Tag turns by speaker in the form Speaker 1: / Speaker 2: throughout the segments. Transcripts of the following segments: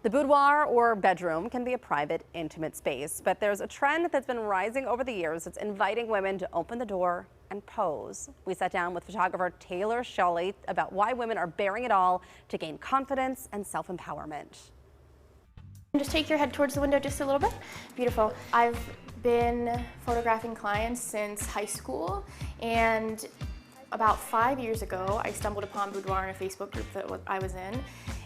Speaker 1: The boudoir or bedroom can be a private, intimate space, but there's a trend that's been rising over the years. It's inviting women to open the door and pose. We sat down with photographer Taylor Shelley about why women are bearing it all to gain confidence and self-empowerment.
Speaker 2: Just take your head towards the window just a little bit. Beautiful. I've been photographing clients since high school, and about 5 years ago, I stumbled upon Boudoir in a Facebook group that I was in,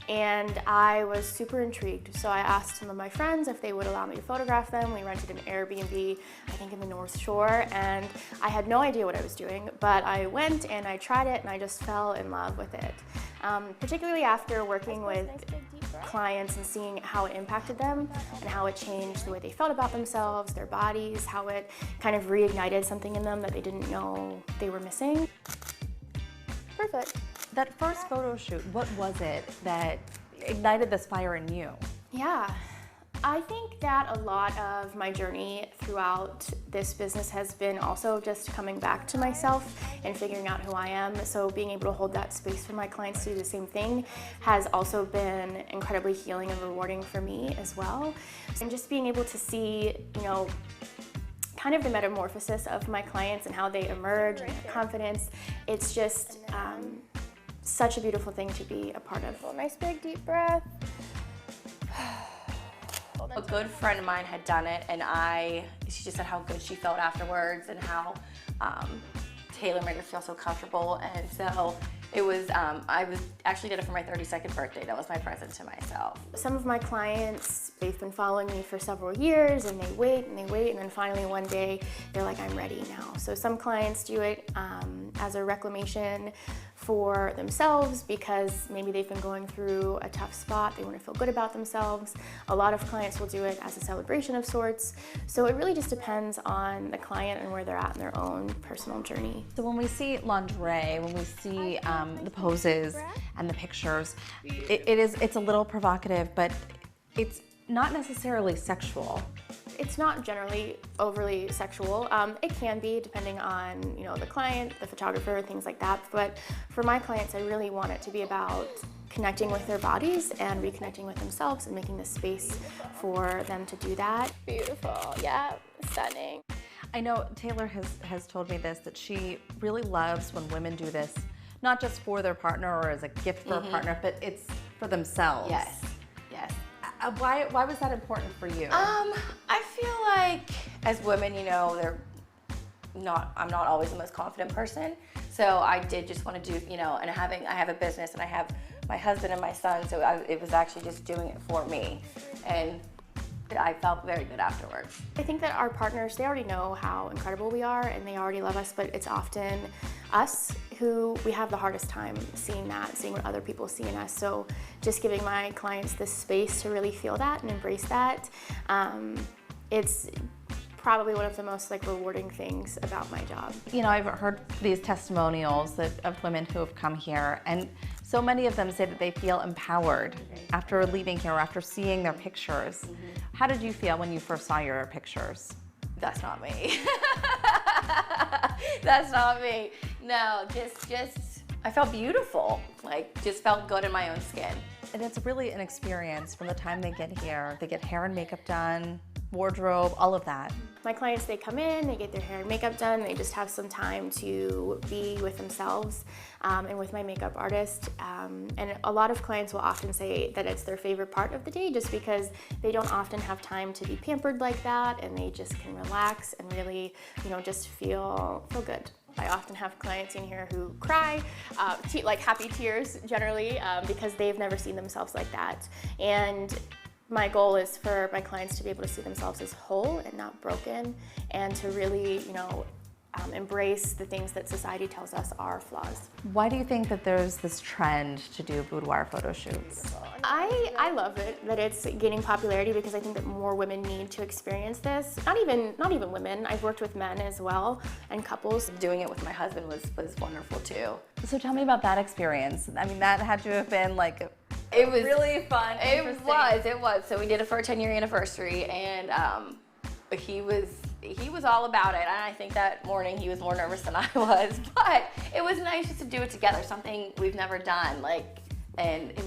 Speaker 2: and I was super intrigued. So I asked some of my friends if they would allow me to photograph them. We rented an Airbnb, I think in the North Shore, and I had no idea what I was doing, but I went and I tried it and I just fell in love with it. Particularly after working with clients and seeing how it impacted them and how it changed the way they felt about themselves, their bodies, how it kind of reignited something in them that they didn't know they were missing. Perfect.
Speaker 1: That first photo shoot, what was it that ignited this fire in you?
Speaker 2: Yeah, I think that a lot of my journey throughout this business has been also just coming back to myself and figuring out who I am. So being able to hold that space for my clients to do the same thing has also been incredibly healing and rewarding for me as well. And just being able to see, kind of the metamorphosis of my clients and how they emerge and their confidence, it's just such a beautiful thing to be a part of.
Speaker 3: Nice big deep breath.
Speaker 4: A good friend of mine had done it, and she just said how good she felt afterwards and how Taylor made her feel so comfortable. And so it was, I actually did it for my 32nd birthday. That was my present to myself.
Speaker 2: Some of my clients, they've been following me for several years, and they wait and they wait, and then finally one day they're like, I'm ready now. So some clients do it as a reclamation for themselves because maybe they've been going through a tough spot, they want to feel good about themselves. A lot of clients will do it as a celebration of sorts. So it really just depends on the client and where they're at in their own personal journey.
Speaker 1: So when we see lingerie, when we see the poses and the pictures, it's a little provocative, but it's not necessarily sexual.
Speaker 2: It's not generally overly sexual. It can be depending on the client, the photographer, things like that. But for my clients, I really want it to be about connecting with their bodies and reconnecting with themselves and making the space for them to do that.
Speaker 3: Beautiful, yeah, stunning.
Speaker 1: I know Taylor has told me this, that she really loves when women do this, not just for their partner or as a gift for a partner, but it's for themselves.
Speaker 4: Yes, yes.
Speaker 1: Why was that important for you?
Speaker 4: I feel like as women, I'm not always the most confident person. So I did just want to do, and I have a business and I have my husband and my son, so it was actually just doing it for me. And I felt very good afterwards.
Speaker 2: I think that our partners, they already know how incredible we are and they already love us, but it's often us who we have the hardest time seeing what other people see in us. So just giving my clients this space to really feel that and embrace that, it's probably one of the most rewarding things about my job.
Speaker 1: I've heard these testimonials of women who have come here, and so many of them say that they feel empowered after leaving here, after seeing their pictures. How did you feel when you first saw your pictures?
Speaker 4: That's not me. That's not me. No, just I felt beautiful. Just felt good in my own skin.
Speaker 1: And it's really an experience from the time they get here. They get hair and makeup done, wardrobe, all of that.
Speaker 2: My clients, they come in, they get their hair and makeup done, they just have some time to be with themselves and with my makeup artist. And a lot of clients will often say that it's their favorite part of the day just because they don't often have time to be pampered like that, and they just can relax and really, just feel good. I often have clients in here who cry, happy tears generally, because they've never seen themselves like that. And my goal is for my clients to be able to see themselves as whole and not broken, and to really, embrace the things that society tells us are flaws.
Speaker 1: Why do you think that there's this trend to do boudoir photo shoots?
Speaker 2: I love it that it's gaining popularity because I think that more women need to experience this. Not even women. I've worked with men as well and couples.
Speaker 4: Doing it with my husband was wonderful too.
Speaker 1: So tell me about that experience. I mean, that had to have been
Speaker 4: it was
Speaker 1: really fun.
Speaker 4: It was. So we did it for our 10-year anniversary, and he was all about it. And I think that morning he was more nervous than I was, but it was nice just to do it together, something we've never done. And it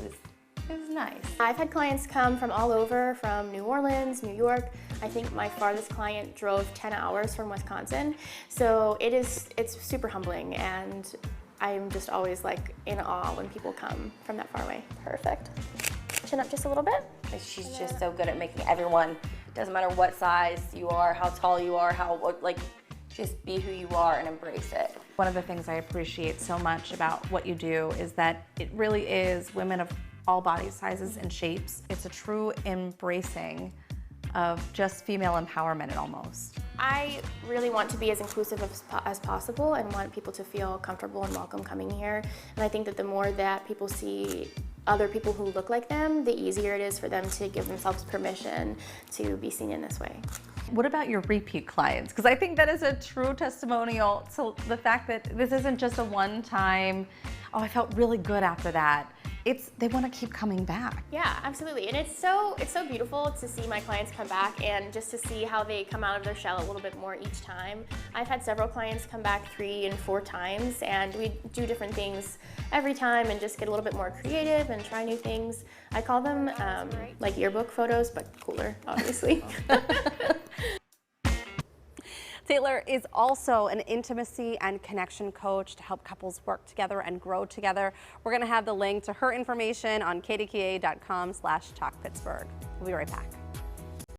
Speaker 4: It was nice.
Speaker 2: I've had clients come from all over, from New Orleans, New York. I think my farthest client drove 10 hours from Wisconsin. So it's super humbling, and I'm just always like in awe when people come from that far away.
Speaker 3: Perfect. Chin up just a little bit.
Speaker 4: She's just so good at making everyone, doesn't matter what size you are, how tall you are, just be who you are and embrace it.
Speaker 1: One of the things I appreciate so much about what you do is that it really is women of all body sizes and shapes. It's a true embracing of just female empowerment almost.
Speaker 2: I really want to be as inclusive as possible and want people to feel comfortable and welcome coming here. And I think that the more that people see other people who look like them, the easier it is for them to give themselves permission to be seen in this way.
Speaker 1: What about your repeat clients? Because I think that is a true testimonial to the fact that this isn't just a one-time, oh, I felt really good after that. They want to keep coming back.
Speaker 2: Yeah, absolutely. And it's so beautiful to see my clients come back and just to see how they come out of their shell a little bit more each time. I've had several clients come back 3 and 4 times, and we do different things every time and just get a little bit more creative and try new things. I call them like yearbook photos, but cooler, obviously.
Speaker 1: Taylor is also an intimacy and connection coach to help couples work together and grow together. We're going to have the link to her information on kdka.com/talkpittsburgh. We'll be right back.